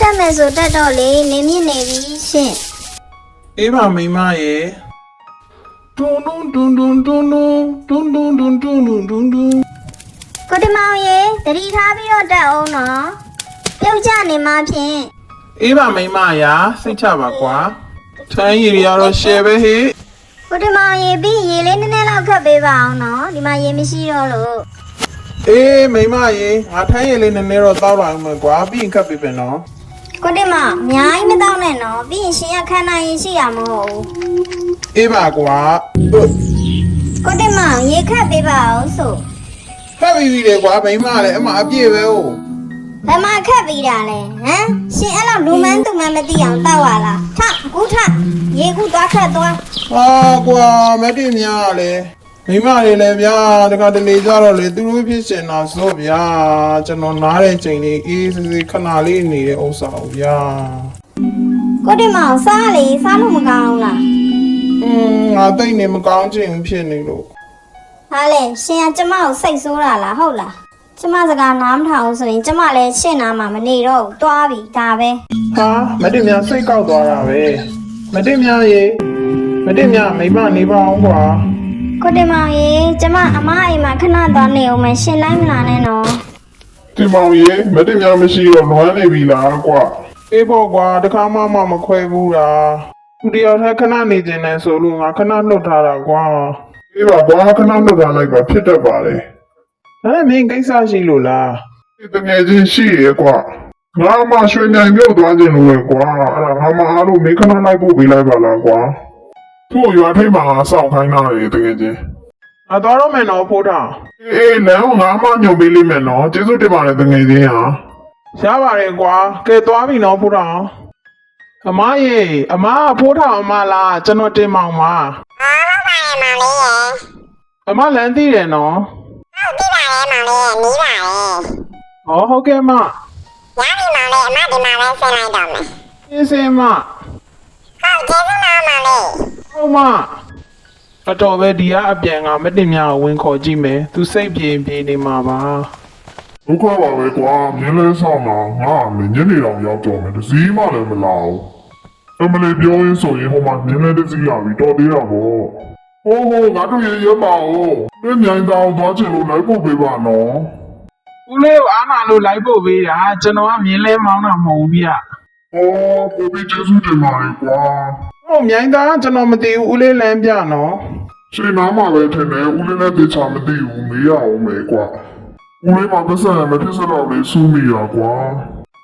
တက်မယ်ဆိုတက်တော့လေနေမြင့်နေပြီရှင့် အေးပါမိမရဲ့တွန်းတွန်းတွန်းတွန်းတွန်းတွန်းတွန်းတွန်းတွန်းတွန်းတွန်းတွန်းတွန်း ကိုတင်မောင်ရေတတိထားပြီးတော့တက်အောင်နော်ပြုတ်ကြနေမှဖြင့် အေးပါမိမရာစိတ်ချပါကွာထမ်းရည်ရတော့ရှယ်ပဲဟေး ကိုတင်မောင်ရေပြီးရေလေးနည်းနည်းလောက်ခတ်ပေးပါအောင်နော်ဒီမှာရေမရှိတော့လို့ အေးမိမရေငါထမ်းရည်လေးနည်းနည်းတော့တောက်လာအောင်မယ်ကွာပြီးရင်ခတ်ပေးပြန်နော် ကိုတင်မောင်အများကြီးမတောင်းနဲ့နော်ပြီးရင်ရှင်ရခန်းနိုင်ရင်ရှိရမဟုတ်ဘူး အေးပါကွာ ကိုတင်မောင်ရေခတ်ပေးပါအောင်ဆို ခတ်ပြီးပြီလေကွာမိမလည်းအမအပြည့်ပဲဟုတ် ဘယ်မှာခတ်ပြီးတာလဲဟမ်ရှင်အဲ့လောက်လူမန်းသူမန်းမသိအောင်တောက်ရလားထအခုထရေခုသွားခတ်သွား ဟာကွာမတည့်များလေမိမတွေလည်းဗျာတခါတလေကြတော့လေသူတို့ဖြစ်ရှင်တာဆိုဗျာကျွန်တော်နားတဲ့ချိန်လေးအေးစစ်စစ်ခဏလေးနေတဲ့ဥစ္စာကိုဗျာ ကိုတင်မောင်စားလေစားလို့မကောင်းလား ငါတိတ်နေမကောင်းချင်ဖြစ်နေလို့ ဟာလေရှင်ကကျမကိုစိတ်ဆိုးတာလားဟုတ်လားကျမစကားနားမထောင်ဆိုရင်ကျမလည်းရှင့်နာမှာမနေတော့ဘူးတွားပြီဒါပဲ ဟာမတည့်များစိတ်ကောက်သွားတာပဲမတည့်များရေမတည့်များမိမနေပါအောင်ကွာ ကိုတင်မောင်ရေကျမအမအိမ်မှာခဏသွားနေအောင်မယ်ရှင်လိုက်မလာနဲ့နော် တင်မောင်ရေမတင်များမရှိတော့လွမ်းနေပြီလားကွာ အေးပေါ့ကွာတခါမှမခွဲဘူးလားသူတယောက်တည်းခဏနေကျင်တယ်ဆိုလို့ငါခဏနှုတ်ထားတာကွာ အေးပါကွာခဏလွတ်ထားလိုက်ပါဖြစ်တတ်ပါလေ ဒါနဲ့မင်းကိစ္စရှိလို့လား တကယ်ချင်းရှိရဲ့ကွာငါမှရွှေနိုင်မြို့သွားခြင်းလို့ပဲကွာအဲ့ဒါငါမှအားလို့မေခဏလိုက်ပို့ပေးလိုက်ပါလားကွာသူ့ရွာထိပ်မှာငါစောင့်ခိုင်းတာလေတကယ်ချင်း အတော်တော့မယ်နော်ဖိုးထောင် အေးလမ်းငါမှညွန်ပေးလိမ့်မယ်နော်ကျေးဇူးတင်ပါတယ်တကယ်ချင်းဟာ ရပါတယ်ကွာကဲသွားပြီနော်ဖိုးထောင်အမရေအမကဖိုးထောင်အမလားကျွန်တော်တင်မောင်ပါအမလမ်းသိတယ်နော်ဟုတ်ကဲ့မအေးစေးမဟုတ်မအတော်ပဲဒီကအပြန်ကမတင်များကိုဝင်ခေါ်ကြည့်မယ်သူစိတ်ပြေနေမှာပါ ဒုက္ခပါပဲကွာမြင်းလဲဆောင်တာငါအမေညနေတော့ရောက်တော့မယ်တစည်းမှလည်းမလာဘူးအမလေးပြောရင်းဆိုရင်ဟိုမှာမြင်းလဲတစည်းလာပြီတော်သေးတာပေါ့ဟိုငါတို့ရေရပါဦးတွင်းမြိုင်တောင်သွားချင်လို့လိုက်ဖို့ပေးပါနော် ဦးလေးကိုအားနာလို့လိုက်ဖို့ပေးတာကျွန်တော်ကမြင်းလဲမောင်းတာမဟုတ်ဘူးဗျ ဟောကိုပြီးကျေးဇူးတင်ပါတယ်ကွာ ဟုတ်မြိုင်သားကျွန်တော်မသိဘူးဦးလေးလမ်းပြနော် ရှင်နားမှာပဲထင်တယ်ဦးလေးနဲ့တေချာမသိဘူးမေးရအောင်မယ်ကွာဦးလေးမှာပတ်စံမဖြစ်စတော့လေစူးမိရကွာ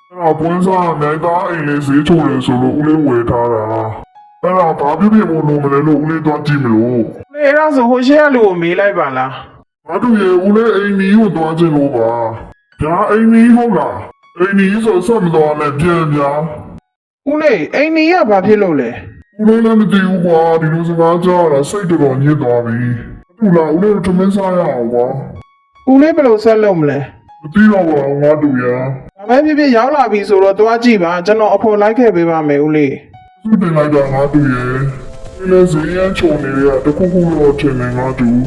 အဲ့တော့ပွင့်စားနိုင်သားအိမ်လေးဈေးချိုတယ်ဆိုလို့ဦးလေးဝယ်ထားတာအဲ့တော့ဘာဖြစ်ဖြစ်မို့လို့မလဲလို့ဦးလေးသွားကြည့်မလို့ လေအဲ့ဒါဆိုဟိုရှေ့ကလူကိုမေးလိုက်ပါလား ငါတို့ရေဦးလေးအိမ်ကြီးကိုသွားကြည့်လို့ပါဒါအိမ်ကြီးဟုတ်လားအိမ်ကြီးဆိုဆက်မသွားနဲ့ပြန်ပြာ ဦးလေးအိမ်ကြီးကဘာဖြစ်လို့လဲ ဦးလေးလည်းမသိဘူးကွာဒီလိုစကားကြားတာစိတ်တော်ညစ်သွားပြီဟုတ်လားဦးလေးထမင်းစားရအောင်ကွာ ဦးလေးဘယ်လိုဆက်လုပ်မလဲ မသိတော့ပါဘူးငါတို့ရ ဒါပဲဖြစ်ဖြစ်ရောက်လာပြီဆိုတော့သွားကြည့်ပါကျွန်တော်အဖော်လိုက်ခဲ့ပေးပါမယ်ဦးလေး သူတင်လိုက်တာငါတို့ရဒီလိုစရမ်းချုံနေရတခုခုတော့ထင်နေငါတို့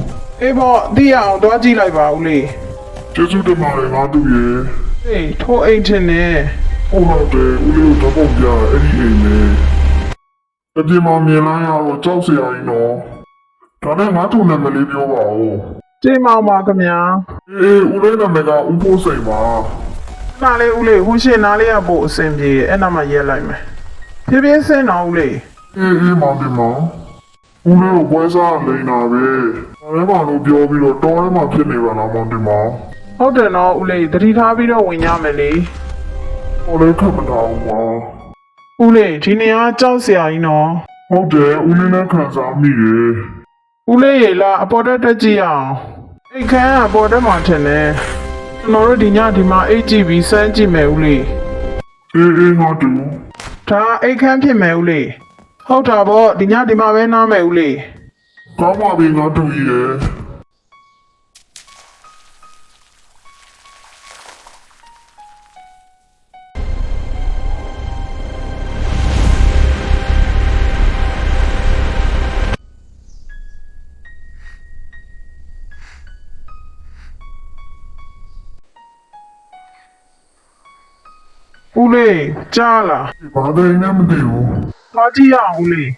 အေးပေါ့သိရအောင်သွားကြည့်လိုက်ပါဦးလေး ကျေးဇူးတင်ပါတယ်ငါတို့ရ ဟေးထိုးအိမ်ထင်နေ ဟုတ်တော့တယ်ဦးလေးတို့တော့ပြအဲ့ဒီအိမ်နဲ့အပြင်မှာမြင်လိုက်ရတော့ကြောက်စရာကြီးနော်ဒါနဲ့ငါတို့နာမည်လေးပြောပါဦး ကျေးမောင်ပါခင်ဗျာ အေးဦးလေးနာမည်ကဦးဖို့စိန်ပါ နားလေးဦးလေးဟိုရှင်းနားလေးကပို့အဆင်ပြေအဲ့နာမှရဲလိုက်မယ်ဖြည်းဖြည်းစင်းတော့ဦးလေး အေးမောင်တင်မောင်ဦးလေးကိုပွဲစားလိန်တာပဲဘာလဲမလို့ပြောပြီးတော့တောထဲမှာဖြစ်နေပါလားမောင်တင်မောင် ဟုတ်တယ်နော်ဦးလေးတတိထားပြီးတော့ဝင်ရမယ်လေ ဟိုလေးခက်မတော်ဘူးကွာ ဦးလေးဒီနေရာကြောက်စရာကြီးနော် ဟုတ်တယ်ဦးလေးနဲ့ခံစားမိတယ် ဦးလေးရေလာအပေါ်တက်ကြည့်အောင်အိတ်ခမ်းအပေါ်တက်မှာထင်တယ်ကျွန်တော်တို့ဒီညဒီမှာအိတ်ကြည့်ပြီးစမ်းကြည့်မယ်ဦးလေး အေးငါတူ ဒါအိတ်ခမ်းဖြစ်မယ်ဦးလေးဟုတ်တာပေါ့ဒီညဒီမှာပဲနားမယ်ဦးလေး ကောင်းပါပြီငါတူရဲ့ ဟ ဦးလေးကြားလား ဘာတွေနဲ့မသိဘူး သွားကြည့်ရအောင်ဦးလေး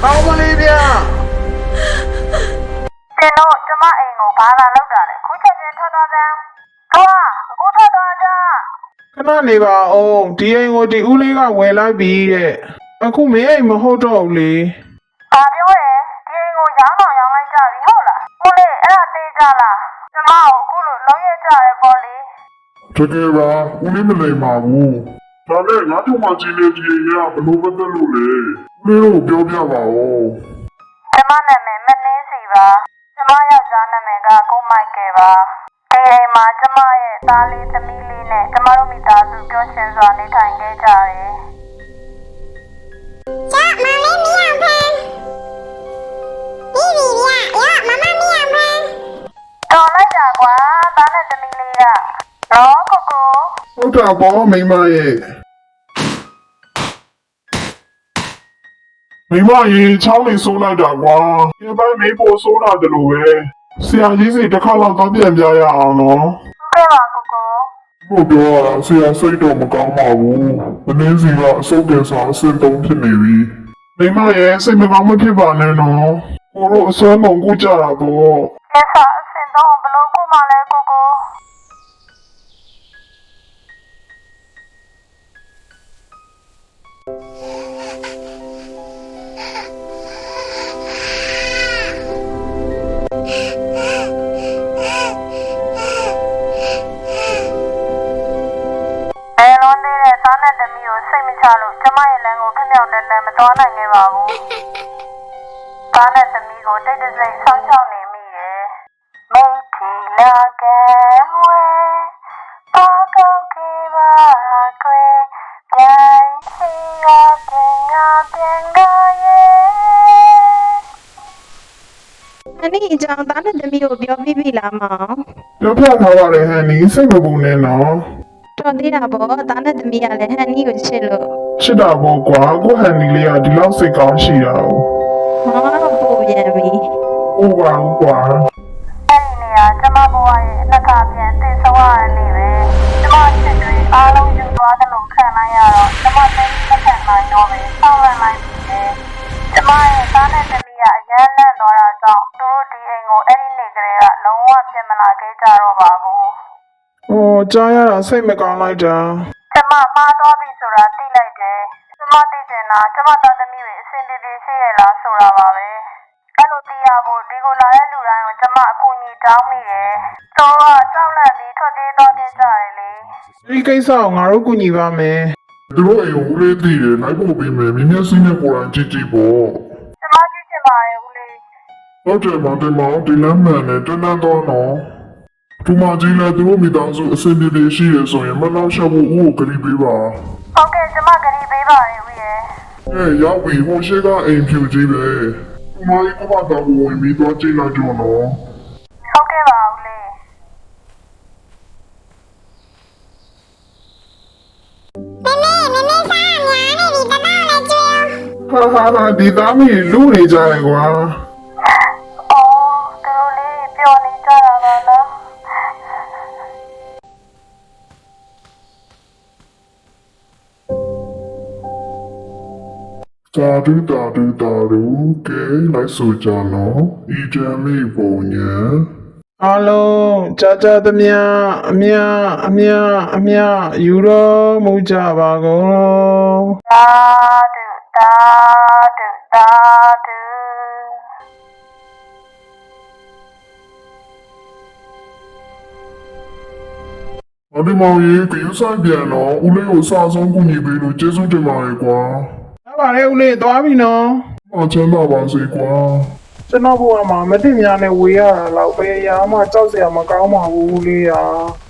ကောင်းမလေးဗျာ တင်တော့ကျမအိမ်ကိုဘာလာလောက်တာလဲခုချက်ချင်းထွက်သွားစမ်းသွားအခုထွက်သွားကြ ခဏနေပါအောင်ဒီအိမ်ကိုဒီဦးလေးကဝယ်လိုက်ပြီတဲ့အခုမင်းအိမ်မဟုတ်တော့ဘူးလေ ဘာပြောရဲဒီအိမ်ကိုရောင်းတော့ရောင်းလိုက်ကြပြီဟုတ်လားဦးလေးအဲ့ဒါသေးကြလားကျမကိုအခုလိုလုံးရကြရဲပေါ့လေ တကယ်ပါဦးလေးမလိမ္မာဘူးဒါနဲ့ငါတို့မှကြီးနေဒီရဘလို့ပတ်သက်လို့လေဦးလေးတို့ပြောပြပါဦး ကျမနာမည်မနှင်းစီပါကျမယောက်ျားနာမည်ကကိုမိုက်ကယ်ပါဒီအိမ်မှာကျမရဲ့သားလေးသမီးလေးနဲ့ကျမတို့မိသားစုပျော်ရွှင်စွာနေထိုင်ခဲ့ကြတယ် ကျမလေးမရဖန်ဒီဒီရမမမရဖန် တော်လိုက်တာကွာသားနဲ့သမီးလေးကနော်ကိုကို ဟုတ်တာပေါ့မိမရဲ့မိမရေချောင်းလေးဆိုးလိုက်တာကွာဒီဘက်မေးဖို့ဆိုးတာတလို့ပဲဆရာကြီးစီတစ်ခါတော့သွားပြန်ပြရအောင်နော် ဟုတ်ကဲ့ပါကိုကို ဟုတ်ပြောရဆရာစိတ်တော့မကောင်းပါဘူးမင်းစီကအဆုတ်ကစားအစင်တုံးဖြစ်နေပြီမိမရဲ့စိတ်မကောင်းမဖြစ်ပါနဲ့နော်ကိုတို့အစွမ်းမုံကူကြတာပေါ့ ကျဆာအစင်တော့ဘလို့ကိုမှလဲကိုကို အဲလုံးသေးတဲ့သားနဲ့သမီးကိုစိတ်မချလို့ကျမရဲ့လမ်းကိုခမြောက်တဲ့လမ်းမသွားနိုင်ခဲ့ပါဘူး။သားနဲ့သမီးကိုတိတ်တဆိတ်ဆောင်းချောင်းနေမိတယ်။မိတ်တီလာကံဝဲပါကောင်းကေပါကွယ်ပြန်ချီရပြန်ကရဲ့ အနည်းအကြောင်းသားနဲ့သမီးကိုပြောပြပြီလားမောင် ပြောပြထားပါလေဟန်နီစိတ်မပူနဲ့နော် တော်သေးတာပေါ့သားနဲ့သမီးကလည်းဟန်နီကိုချစ်လို့ ချစ်တာပေါ့ကွာကိုဟန်နီလေးကဒီလောက်စိတ်ကောင်းရှိတာ哦 မောင်ကတော့ပို့ပြန်ပြီ ဟုတ်ပါဘူးကွာ အဲ့ဒီနေရာကျမဘဝရဲ့အနှစ်ကပြန်သိဆုံးရတဲ့နေ့ပဲကျမချစ်တွေအားလုံးယူသွားတယ်လို့ခံလိုက်ရတော့ကျမသိမခံနိုင်တော့ပဲဆောင်းလန့်လိုက်ပြီလေကျမရဲ့သားနဲ့သမီးကအရန်လန့်သွားတာကြောင့်သူတို့ဒီအိမ်ကိုအဲ့ဒီနေ့ကလေးကလုံးဝပြင်မလာခဲ့ကြတော့ပါဘူး ။အော်ကြားရတာစိတ်မကောင်းလိုက်တာ ကျမမှားသွားပြီဆိုတာသိလိုက်တယ်ကျမသိချင်တာကျမသားသမီးတွေအဆင်ပြေပြေရှိရလားဆိုတာပါပဲအဲ့လိုသိရဖို့ဒီကိုလာတဲ့လူတိုင်းကိုကျမအကူအညီတောင်းမိတယ်တော့ကြောက်လန့်ပြီးထွက်ပြေးသွားခဲ့ကြတယ်လေ ။ဒီကိစ္စကိုငါတို့ကူညီပါမယ် သူတို့အိမ်ကိုဦးလေးသိတယ်လိုက်ဖို့ပေးမယ်မြင်းမျက်စိနဲ့ကိုယ်တိုင်ကြည့်ကြည့်ပေါ့ ကျမကြည့်ချင်ပါတယ်ဦးလေး ဟုတ်တယ်မောင်တင်မောင်ဒီလမ်းမှန်နဲ့တွန်းတွန်းတော့နော်ဒီမှာကြီးလဲသူတို့မိသားစုအဆင်ပြေပြေရှိရဆိုရင်မနောက်ရှောက်ဖို့ဦးကိုကြည့်ပေးပါ ဟုတ်ကဲ့ကျမဂရီပေးပါတယ်ဦးရဲ့ ရောက်ပြီဟိုရှိကအိမ်ဖြူကြီးပဲဒီမှာကဘာတော့ဝင်ပြီးတော့ကြည့်လိုက်ကြနော် ဟုတ်ကဲ့ပါဦးလေး ဟာဒီသားမီလူနေကြတယ်ကွာ အော်သူတို့လေးပျော်နေကြတာပါလား တာဒူကဲလိုက်ဆိုကြနော်ဤကြမ်းမိပုံညာ ။အားလုံးကြားကြားသမျှအမြယူတော်မူကြပါကုန် တာဒူတာဒူတာဒူ အဒီမောင်ကြီးကယူဆိုင်ပြန်တော့ဦးလေးကိုစာဆုံးကူညီပေးလို့ကျေးဇူးတင်ပါတယ်ကွာ ။ဒါပါလေဦးလေးသွားပြီနော် အချမ်းသာပါစေကွာ ။ကျွန်တော်ဘုရားမှာမသိများနဲ့ဝေရတာတော့ဘယ်ရာမှကြောက်စရာမကောင်းပါဘူးဦးလေးရာ။